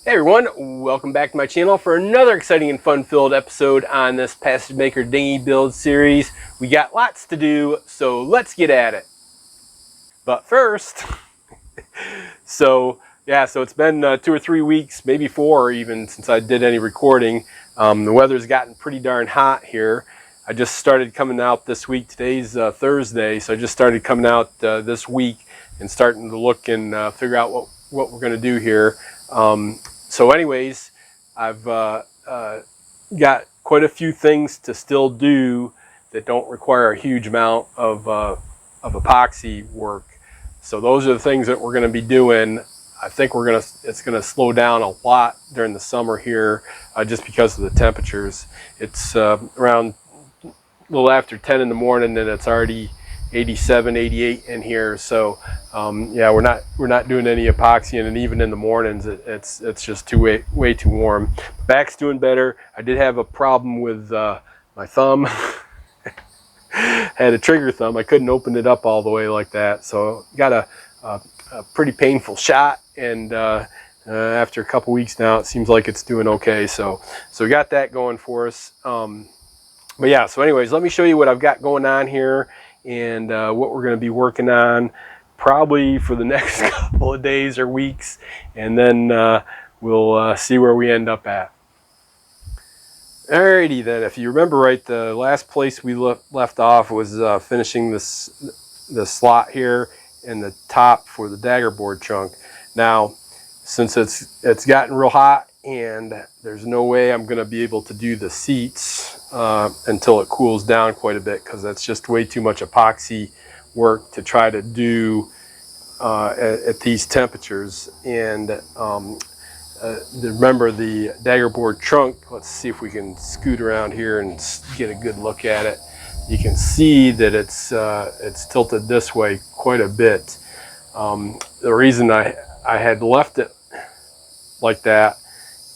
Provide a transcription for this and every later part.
Hey everyone, welcome back to my channel for another exciting and fun-filled episode on this Passagemaker Dingy build series. We got lots to do, so let's get at it. But first, so it's been 2 or 3 weeks, maybe 4 even, since I did any recording. The weather's gotten pretty darn hot here. I just started coming out this week. Today's Thursday, so I just started coming out this week and starting to look and figure out what we're going to do here. So anyways, I've got quite a few things to still do that don't require a huge amount of epoxy work. So those are the things that we're going to be doing. I think it's going to slow down a lot during the summer here, just because of the temperatures. It's around a little after 10 in the morning, and it's already 87, 88 in here. So yeah, we're not doing any epoxy, and even in the mornings it's just way too warm. Back's doing better. I did have a problem with my thumb. Had a trigger thumb. I couldn't open it up all the way like that, so got a pretty painful shot, and after a couple weeks now it seems like it's doing okay. So we got that going for us. But yeah, so anyways, let me show you what I've got going on here and what we're going to be working on probably for the next couple of days or weeks, and then we'll see where we end up at. Alrighty then, if you remember right, the last place we left off was finishing the slot here in the top for the Dagger board chunk. Now, since it's gotten real hot and there's no way I'm going to be able to do the seats until it cools down quite a bit, because that's just way too much epoxy work to try to do at these temperatures. And remember the Dagger board trunk, let's see if we can scoot around here and get a good look at it. You can see that it's tilted this way quite a bit. The reason I had left it like that,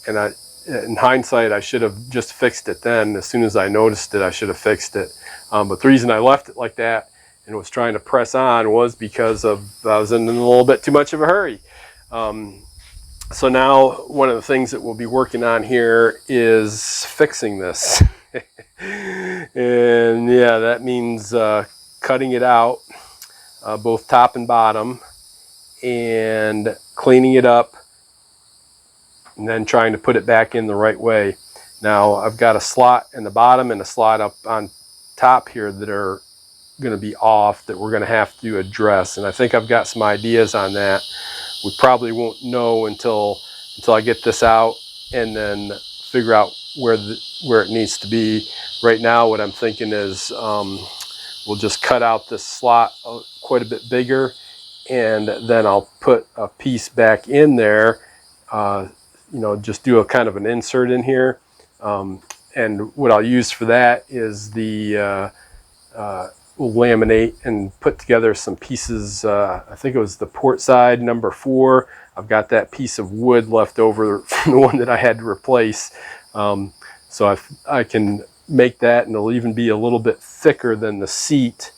and in hindsight I should have just fixed it then. As soon as I noticed it, I should have fixed it. But the reason I left it like that and was trying to press on was because I was in a little bit too much of a hurry. So now one of the things that we'll be working on here is fixing this. And yeah, that means cutting it out, both top and bottom, and cleaning it up, and then trying to put it back in the right way. Now I've got a slot in the bottom and a slot up on top here that are going to be off, that we're going to have to address, and I think I've got some ideas on that. We probably won't know until I get this out and then figure out where it needs to be. Right now what I'm thinking is we'll just cut out this slot quite a bit bigger, and then I'll put a piece back in there, you know, just do a kind of an insert in here, and what I'll use for that is the we'll laminate and put together some pieces. I think it was the port side number 4. I've got that piece of wood left over from the one that I had to replace, so I can make that, and it'll even be a little bit thicker than the seat,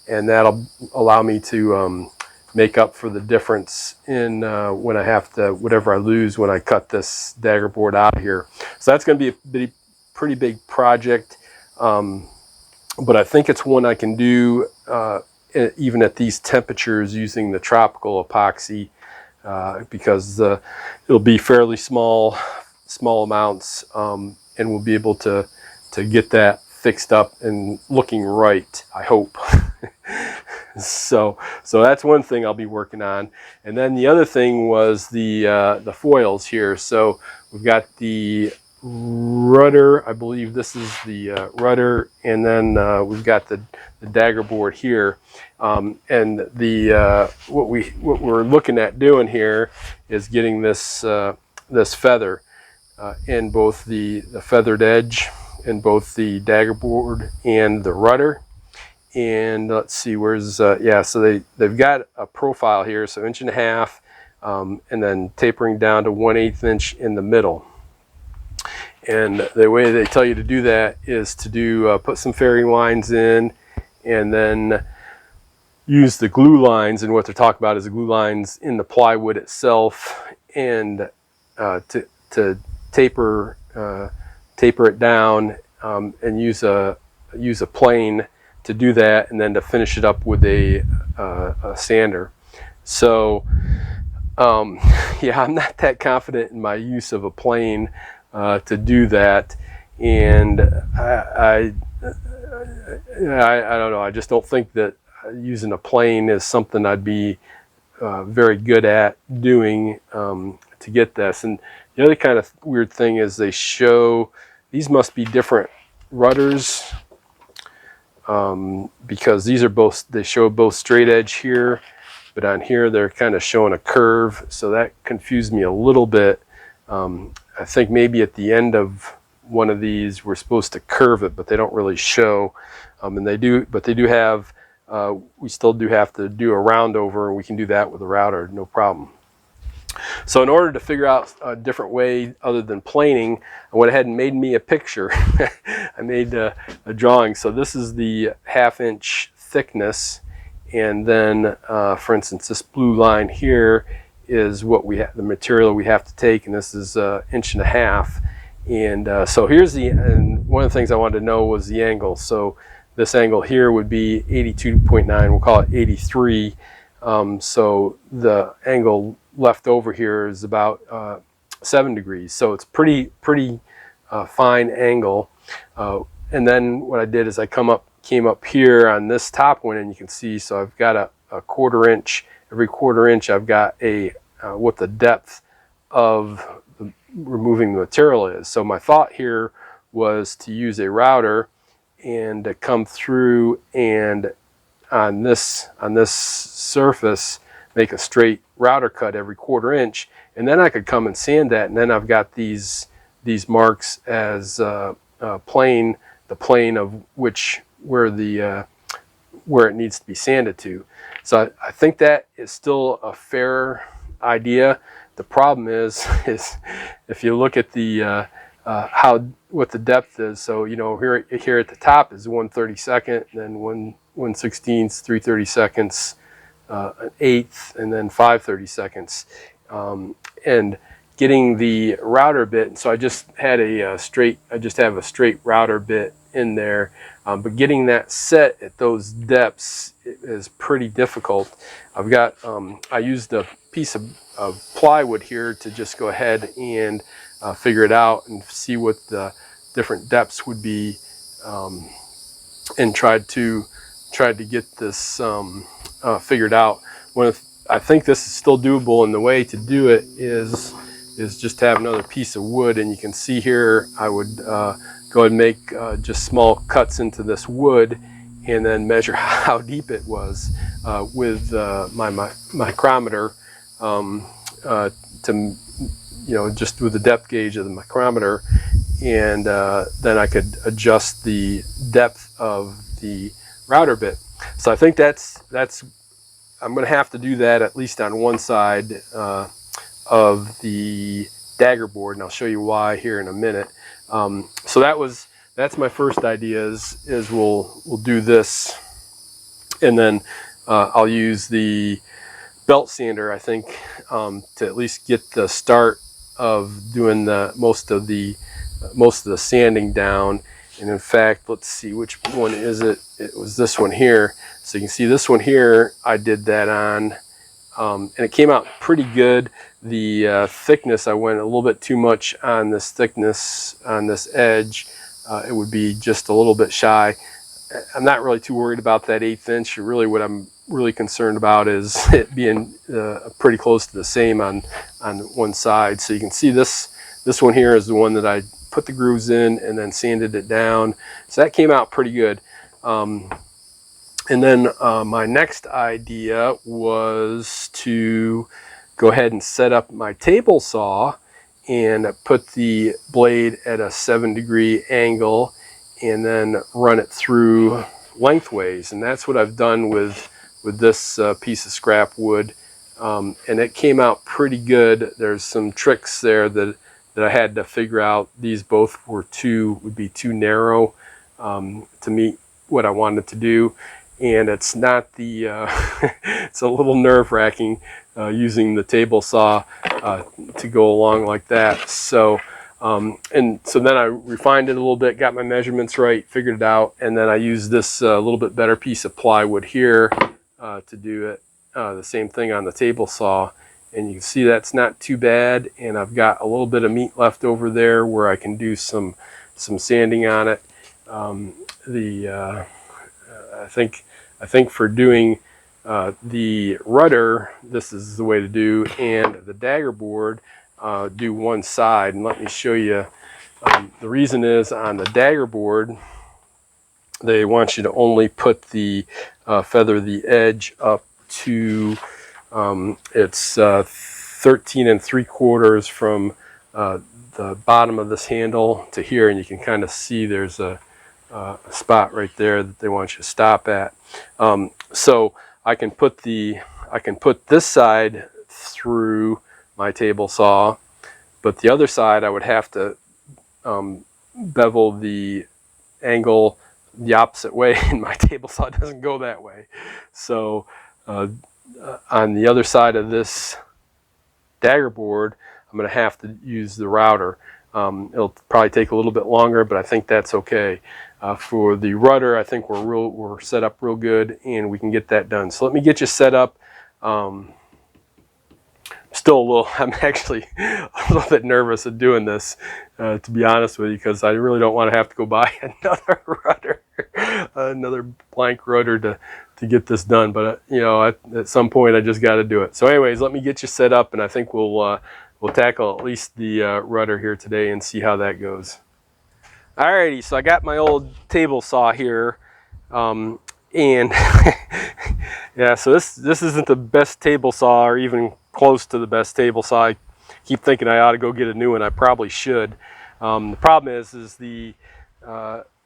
and that'll allow me to make up for the difference in when I have to, whatever I lose when I cut this Dagger board out of here. So that's going to be a pretty big project, but I think it's one I can do even at these temperatures using the tropical epoxy, because it'll be fairly small amounts, and we'll be able to get that fixed up and looking right, I hope. So that's one thing I'll be working on. And then the other thing was the foils here. So we've got the Rudder, I believe this is the Rudder, and then we've got the Dagger board here, and what we're looking at doing here is getting this this feather in both the feathered edge in both the Dagger board and the Rudder. And let's see, where's yeah, so they've got a profile here, so 1.5 inches, and then tapering down to 1/8 inch in the middle. And the way they tell you to do that is to do put some fairing lines in, and then use the glue lines. And what they're talking about is the glue lines in the plywood itself, and to taper it down, and use a plane to do that, and then to finish it up with a sander. So yeah, I'm not that confident in my use of a plane to do that, and I don't know. I just don't think that using a plane is something I'd be very good at doing to get this. And the other kind of weird thing is they show these must be different rudders, because these are both, they show both straight edge here, but on here they're kind of showing a curve, so that confused me a little bit. I think maybe at the end of one of these we're supposed to curve it, but they don't really show, and they do, but they do have, we still do have to do a round over, and we can do that with a router, no problem. So in order to figure out a different way other than planing, I went ahead and made me a picture. I made a drawing. So this is the 1/2 inch thickness, and then for instance this blue line here is what we have, the material we have to take, and this is 1.5 inches. And so here's the, and one of the things I wanted to know was the angle. So this angle here would be 82.9, we'll call it 83. So the angle left over here is about 7 degrees. So it's pretty fine angle. And then what I did is I came up here on this top one, and you can see, so I've got a 1/4 inch. Every 1/4 inch I've got a what the depth of removing the material is. So my thought here was to use a router and to come through and on this surface make a straight router cut every 1/4 inch, and then I could come and sand that, and then I've got these marks as plane, the plane of where it needs to be sanded to. So I think that is still a fair idea. The problem is if you look at the what the depth is. So you know, here at the top is 1/32, then 1/16, 3/32, an 1/8, and then 5/32, and getting the router bit. So I just had I just have a straight router bit in there, but getting that set at those depths is pretty difficult. I've got I used a piece of plywood here to just go ahead and figure it out and see what the different depths would be, and tried to get this figured out. I think this is still doable, and the way to do it is just have another piece of wood, and you can see here I would go ahead and make just small cuts into this wood, and then measure how deep it was with my micrometer, to, you know, just with the depth gauge of the micrometer, and then I could adjust the depth of the router bit. So I think that's I'm going to have to do that at least on one side of the Dagger board, and I'll show you why here in a minute. So that's my first idea is we'll do this, and then I'll use the belt sander, I think, to at least get the start of doing most of the sanding down. And in fact, let's see, which one is it? It was this one here. So you can see this one here, I did that on, and it came out pretty good. The thickness, I went a little bit too much on this thickness on this edge. It would be just a little bit shy. I'm not really too worried about that 1/8 inch. Really, what I'm really concerned about is it being pretty close to the same on one side. So you can see this one here is the one that I put the grooves in and then sanded it down. So that came out pretty good. And then my next idea was to go ahead and set up my table saw and put the blade at a 7-degree angle and then run it through lengthways. And that's what I've done with this piece of scrap wood, and it came out pretty good. There's some tricks there that I had to figure out. These both would be too narrow to meet what I wanted to do, and it's not the it's a little nerve-wracking using the table saw to go along like that. So and so then I refined it a little bit, got my measurements right, figured it out, and then I used this little bit better piece of plywood here to do it. The same thing on the table saw, and you can see that's not too bad, and I've got a little bit of meat left over there where I can do some sanding on it. I think for doing the rudder, this is the way to do, and the dagger board, do one side. And let me show you. The reason is on the dagger board, they want you to only put the feather the edge up to it's 13 3/4 from the bottom of this handle to here, and you can kind of see there's a spot right there that they want you to stop at. So I can put this side through my table saw, but the other side I would have to bevel the angle the opposite way, and my table saw doesn't go that way. So on the other side of this dagger board, I'm going to have to use the router. It'll probably take a little bit longer, but I think that's okay. For the rudder, I think we're set up real good, and we can get that done. So let me get you set up. I'm actually a little bit nervous of doing this, to be honest with you, because I really don't want to have to go buy another rudder, another blank rudder to get this done. But you know, at some point I just got to do it. So anyways, let me get you set up, and I think we'll tackle at least the rudder here today and see how that goes. Alrighty, so I got my old table saw here, and yeah, so this isn't the best table saw, or even close to the best table saw. I keep thinking I ought to go get a new one. I probably should. The problem is the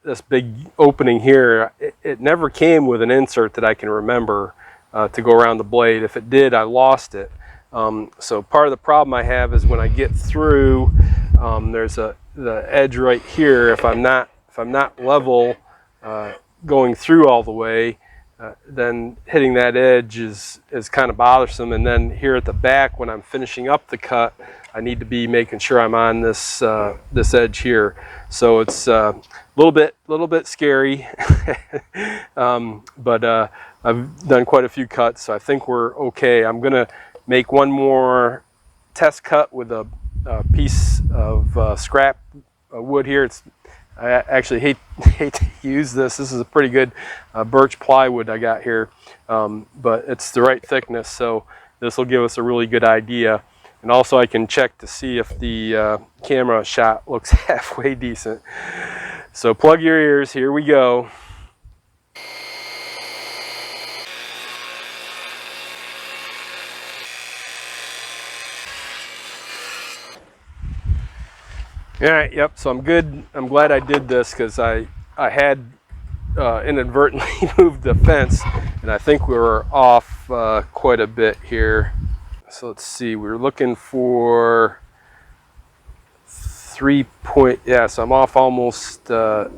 this big opening here, it never came with an insert that I can remember to go around the blade. If it did, I lost it. So part of the problem I have is when I get through, there's the edge right here. If I'm not level going through all the way, then hitting that edge is kind of bothersome. And then here at the back, when I'm finishing up the cut, I need to be making sure I'm on this this edge here. So it's a little bit scary, but I've done quite a few cuts, so I think we're okay. I'm gonna make one more test cut with a piece of scrap wood here. I actually hate to use this. This is a pretty good birch plywood I got here, but it's the right thickness, so this will give us a really good idea. And also I can check to see if the camera shot looks halfway decent. So plug your ears, here we go. All right, yep, so I'm good. I'm glad I did this because I had inadvertently moved the fence, and I think we were off quite a bit here. So let's see, we were looking for 3 point, yeah, so I'm off almost, hold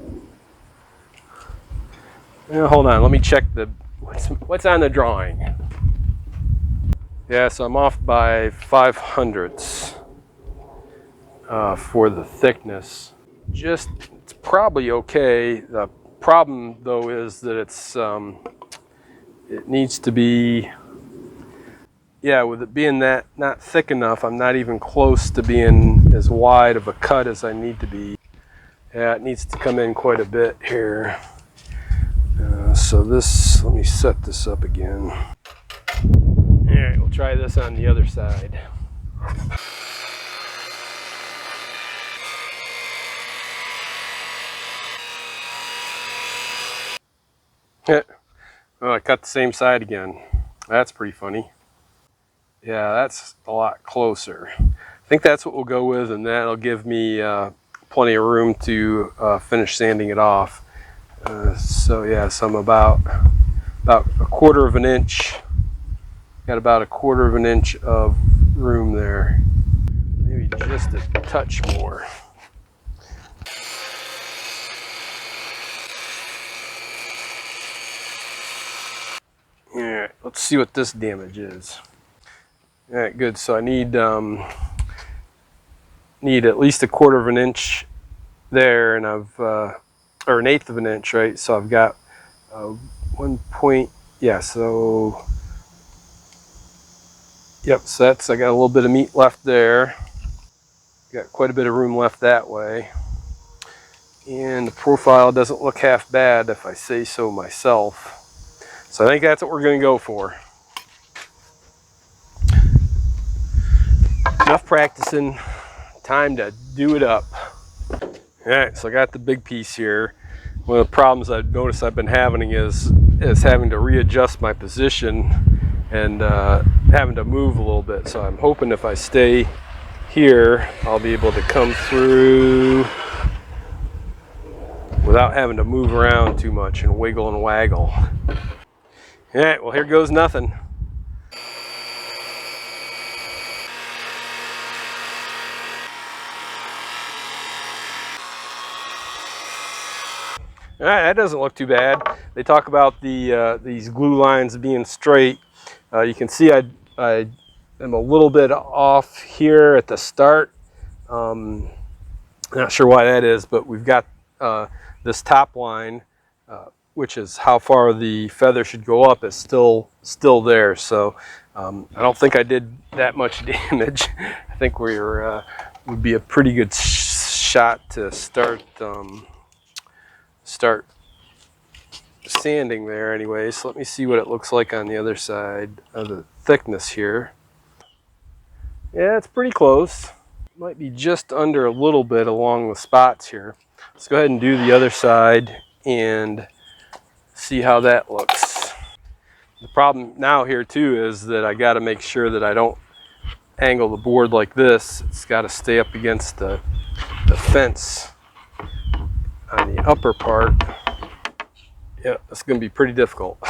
on, let me check what's on the drawing. Yeah, so I'm off by 5/100 for the thickness. It's probably okay. The problem though is that it needs to be, yeah, with it being that not thick enough, I'm not even close to being as wide of a cut as I need to be. Yeah, it needs to come in quite a bit here. So let me set this up again. All right, we'll try this on the other side. Yeah. Oh, I cut the same side again. That's pretty funny. Yeah, that's a lot closer. I think that's what we'll go with, and that'll give me plenty of room to finish sanding it off. So yeah, so I'm about a 1/4 of an inch. Got about a 1/4 of an inch of room there. Maybe just a touch more. All right, let's see what this damage is. All right, good. So I need at least 1/4 of an inch there, and I've or 1/8 of an inch, right? So I've got 1 point. Yeah. So yep. So that's, I got a little bit of meat left there. Got quite a bit of room left that way, and the profile doesn't look half bad if I say so myself. So I think that's what we're going to go for. Enough practicing, time to do it up. All right, so I got the big piece here. One of the problems I've noticed I've been having is having to readjust my position and having to move a little bit. So I'm hoping if I stay here, I'll be able to come through without having to move around too much and wiggle and waggle. All right, well, here goes nothing. All right, that doesn't look too bad. They talk about these glue lines being straight. You can see I am a little bit off here at the start. Not sure why that is, but we've got this top line, which is how far the feather should go up, is still there. So I don't think I did that much damage. I think we're would be a pretty good shot to start sanding there anyway. So let me see what it looks like on the other side of the thickness here. Yeah, it's pretty close. Might be just under a little bit along the spots here. Let's go ahead and do the other side and see how that looks. The problem now here too is that I got to make sure that I don't angle the board like this. It's got to stay up against the fence on the upper part. Yeah, it's going to be pretty difficult.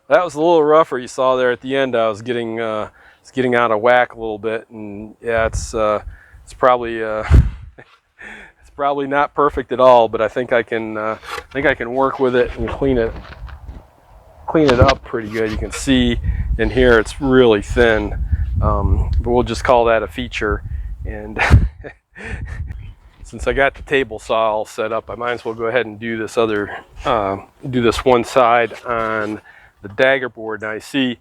That was a little rougher. You saw there at the end I was getting out of whack a little bit, and yeah, it's probably it's probably not perfect at all, but I think I can work with it and clean it up pretty good. You can see in here it's really thin, but we'll just call that a feature. And since I got the table saw all set up, I might as well go ahead and do this one side on the Dagger board. Now you see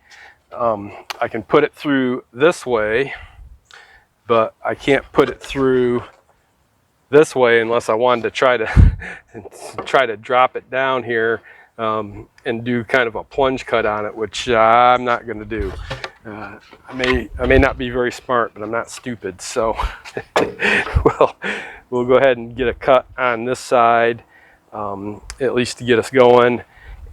I can put it through this way, but I can't put it through this way unless I wanted to try to drop it down here and do kind of a plunge cut on it, which I'm not going to do. I may not be very smart, but I'm not stupid. So we'll go ahead and get a cut on this side, at least to get us going,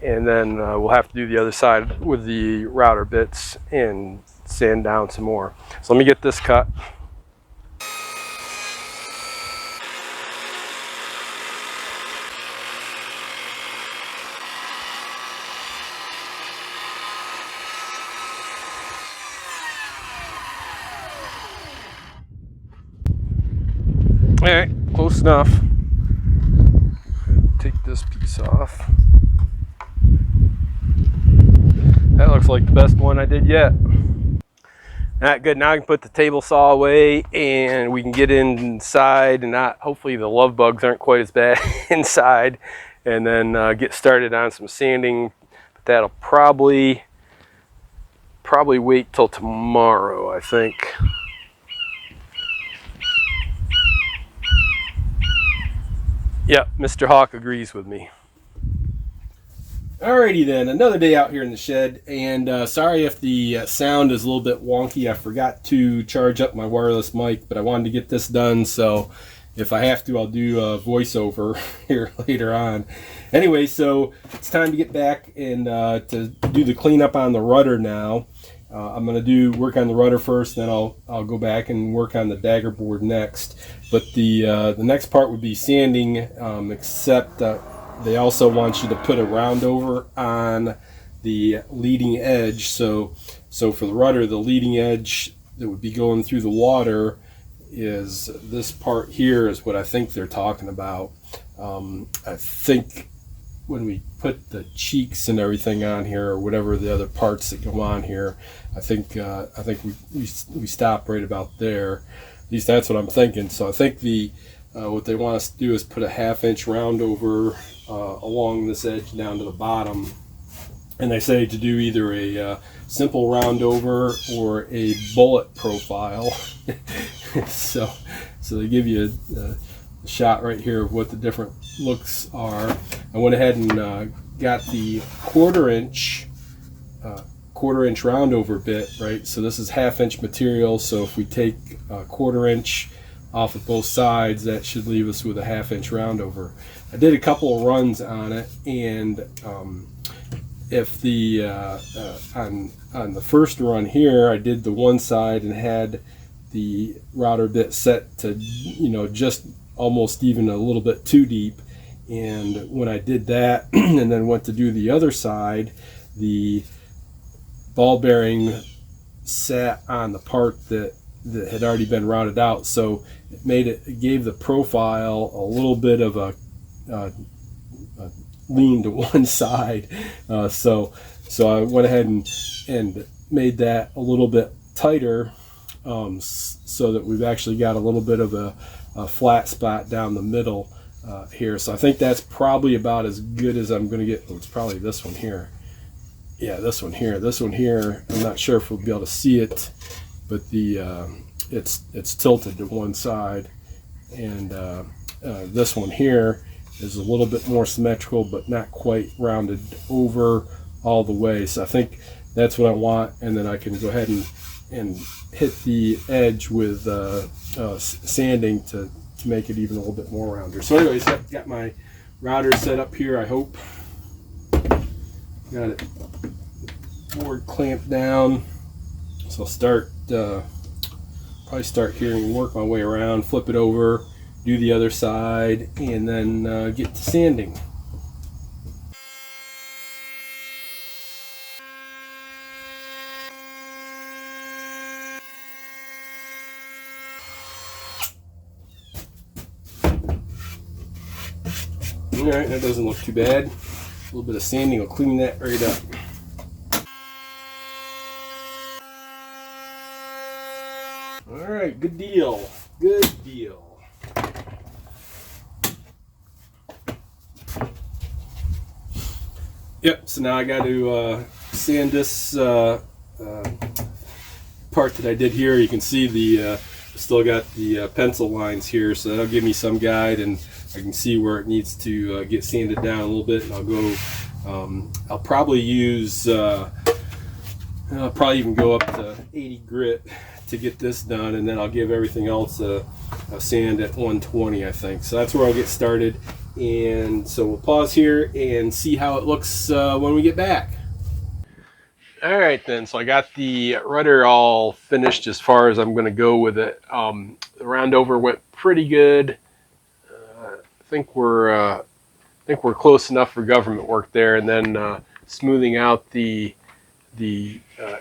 and then we'll have to do the other side with the router bits and sand down some more. So let me get this cut. All right, close enough. Take this piece off. That looks like the best one I did yet. All right, good. Now I can put the table saw away and we can get inside, and hopefully the love bugs aren't quite as bad inside, and then get started on some sanding. But that'll probably wait till tomorrow, I think. Yep, Mr. Hawk agrees with me. Alrighty then, another day out here in the shed, and sorry if the sound is a little bit wonky. I forgot to charge up my wireless mic, but I wanted to get this done, so if I have to, I'll do a voiceover here later on. Anyway, so it's time to get back and to do the cleanup on the rudder now. I'm going to work on the rudder first, then I'll go back and work on the Dagger board next. But the next part would be sanding, except they also want you to put a round over on the leading edge. So for the rudder, the leading edge that would be going through the water is this part here is what I think they're talking about. I think when we put the cheeks and everything on here, or whatever the other parts that go on here, I think we stop right about there. At least that's what I'm thinking. So I think what they want us to do is put a 1/2 inch round over along this edge down to the bottom, and they say to do either a simple round over or a bullet profile. so they give you a shot right here of what the different looks are. I went ahead and got the quarter inch round over bit, right? So this is 1/2 inch material, so if we take a 1/4 inch off of both sides, that should leave us with a 1/2 inch round over. I did a couple of runs on it, and if the on the first run here, I did the one side and had the router bit set to, just almost even a little bit too deep. And when I did that and then went to do the other side, the ball bearing sat on the part that had already been routed out, so it gave the profile a little bit of a lean to one side. So I went ahead and made that a little bit tighter, so that we've actually got a little bit of a flat spot down the middle here. So I think that's probably about as good as I'm going to get. Oh, it's probably this one here. Yeah, this one here. This one here, I'm not sure if we'll be able to see it, but it's tilted to one side, and this one here is a little bit more symmetrical, but not quite rounded over all the way. So I think that's what I want, and then I can go ahead and hit the edge with sanding to make it even a little bit more rounder. So anyways, I've got my router set up here, I hope. Got it board clamped down. So I'll probably start here and work my way around, flip it over, do the other side, and then get to sanding. Alright, that doesn't look too bad. A little bit of sanding will clean that right up. Alright, good deal. Good deal. Yep, so now I got to sand this part that I did here. You can see still got the pencil lines here, so that'll give me some guide, and I can see where it needs to get sanded down a little bit. And I'll go, I'll probably use, I'll probably even go up to 80 grit to get this done, and then I'll give everything else a sand at 120, I think. So that's where I'll get started. And so we'll pause here and see how it looks when we get back. All right then, so I got the rudder all finished as far as I'm going to go with it. The round over went pretty good. I think we're close enough for government work there, and then smoothing out the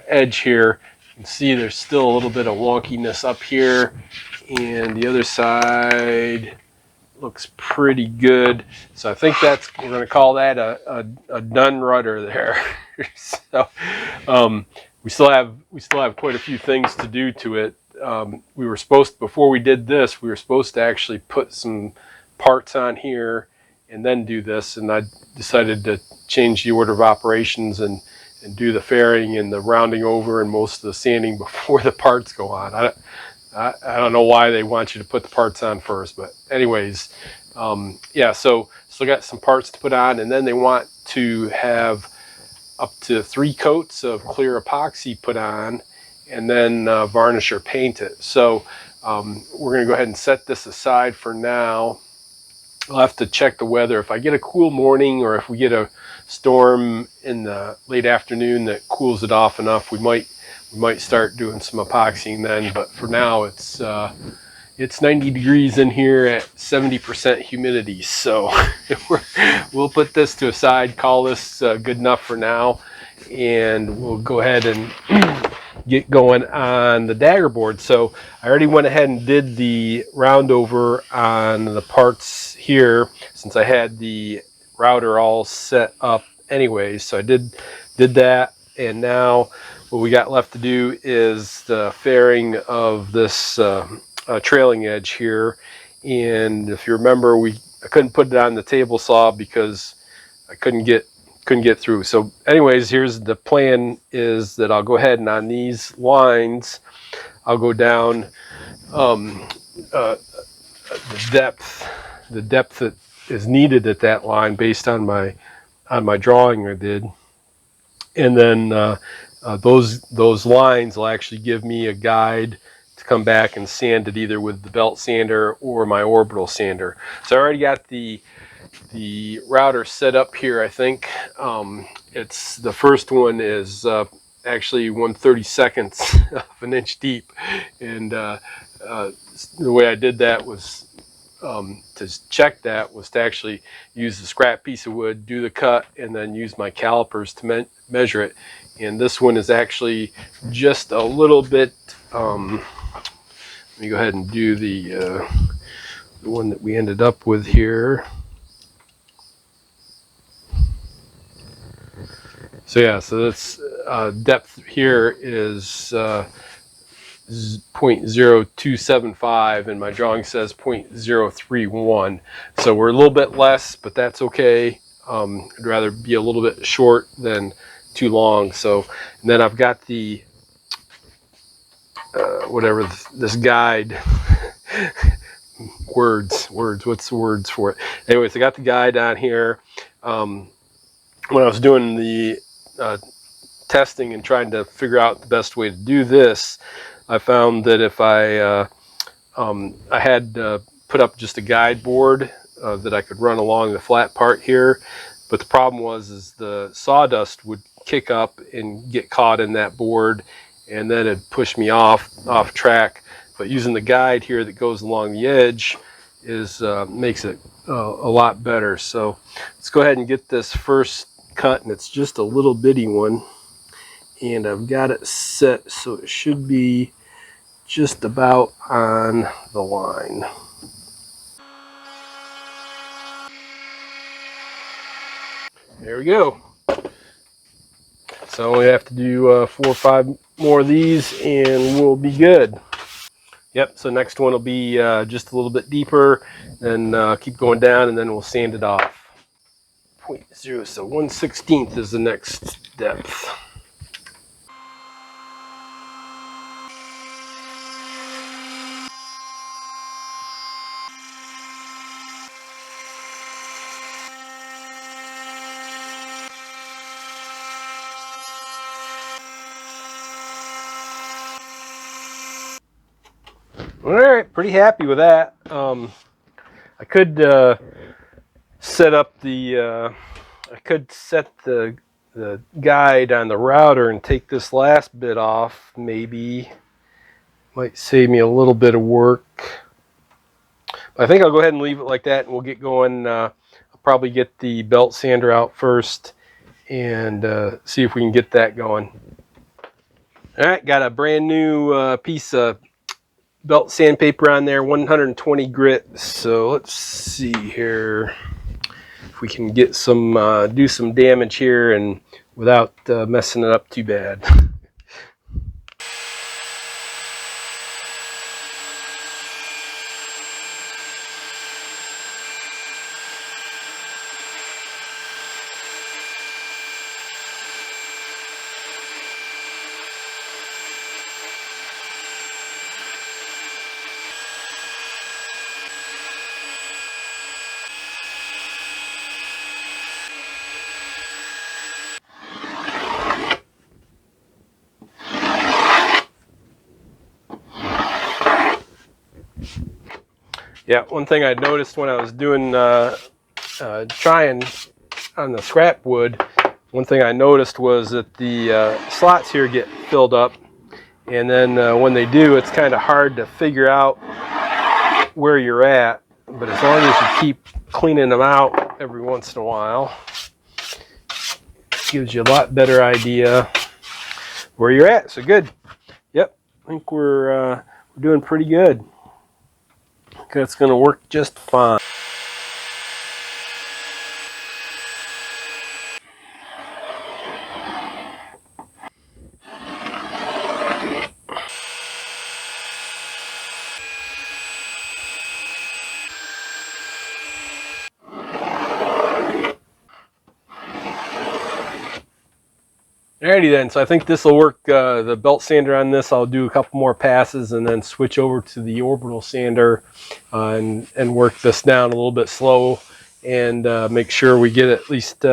edge here. You can see there's still a little bit of wonkiness up here, and the other side looks pretty good. So I think we're going to call that a done rudder there. So we still have quite a few things to do to it. Before we did this, we were supposed to actually put some parts on here and then do this, and I decided to change the order of operations and do the fairing and the rounding over and most of the sanding before the parts go on. I don't know why they want you to put the parts on first, but anyways, yeah, so still got some parts to put on, and then they want to have up to 3 coats of clear epoxy put on, and then varnish or paint it. So we're going to go ahead and set this aside for now. I'll have to check the weather. If I get a cool morning, or if we get a storm in the late afternoon that cools it off enough, we might start doing some epoxying then. But for now, it's 90 degrees in here at 70% humidity. So we'll put this to a side, call this good enough for now, and we'll go ahead and get going on the Dagger board. So I already went ahead and did the round over on the parts here, since I had the router all set up anyways. So I did that, and now what we got left to do is the fairing of this trailing edge here. And if you remember, I couldn't put it on the table saw because I couldn't get through. So anyways, here's the plan, is that I'll go ahead and on these lines I'll go down the depth that is needed at that line based on my drawing I did, and then those lines will actually give me a guide to come back and sand it either with the belt sander or my orbital sander. So I already got the router set up here. I think it's the first one is actually 1/32 of an inch deep, and the way I did that was to check that was to actually use the scrap piece of wood, do the cut, and then use my calipers to measure it. And this one is actually just a little bit let me go ahead and do the one that we ended up with here. So yeah, so that's depth here is 0.0275, and my drawing says 0.031. So we're a little bit less, but that's okay. I'd rather be a little bit short than too long. So, and then I've got the whatever this guide words, what's the words for it? Anyways, I got the guide on here. When I was doing the testing and trying to figure out the best way to do this, I found that if I had put up just a guide board that I could run along the flat part here, but the problem is the sawdust would kick up and get caught in that board, and then it'd push me off track. But using the guide here that goes along the edge makes it a lot better. So let's go ahead and get this first cut, and it's just a little bitty one, and I've got it set so it should be just about on the line. There we go. So we have to do 4 or 5 more of these and we'll be good. Yep, so next one will be just a little bit deeper, then keep going down, and then we'll sand it off. 0.0, so 1/16 is the next depth. All right, pretty happy with that. I could set up the the guide on the router and take this last bit off. Maybe might save me a little bit of work. But I think I'll go ahead and leave it like that, and we'll get going. I'll probably get the belt sander out first and see if we can get that going. All right, got a brand new piece of belt sandpaper on there, 120 grit. So let's see here if we can get some do some damage here and without messing it up too bad. Yeah, one thing I noticed when I was doing trying on the scrap wood, one thing I noticed was that the slots here get filled up, and then when they do, it's kind of hard to figure out where you're at. But as long as you keep cleaning them out every once in a while, it gives you a lot better idea where you're at. So good. think we're doing pretty good. Okay, it's going to work just fine. Alrighty then, so I think this will work. The belt sander on this, I'll do a couple more passes and then switch over to the orbital sander and work this down a little bit slow and make sure we get at least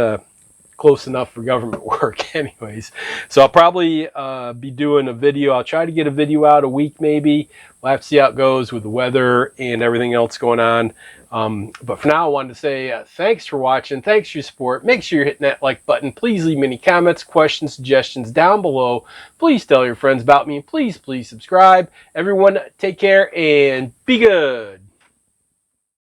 close enough for government work anyways. So I'll probably be doing a video. I'll try to get a video out a week maybe. We'll have to see how it goes with the weather and everything else going on. But for now, I wanted to say thanks for watching. Thanks for your support. Make sure you're hitting that like button. Please leave me any comments, questions, suggestions down below. Please tell your friends about me. And please subscribe. Everyone, take care and be good.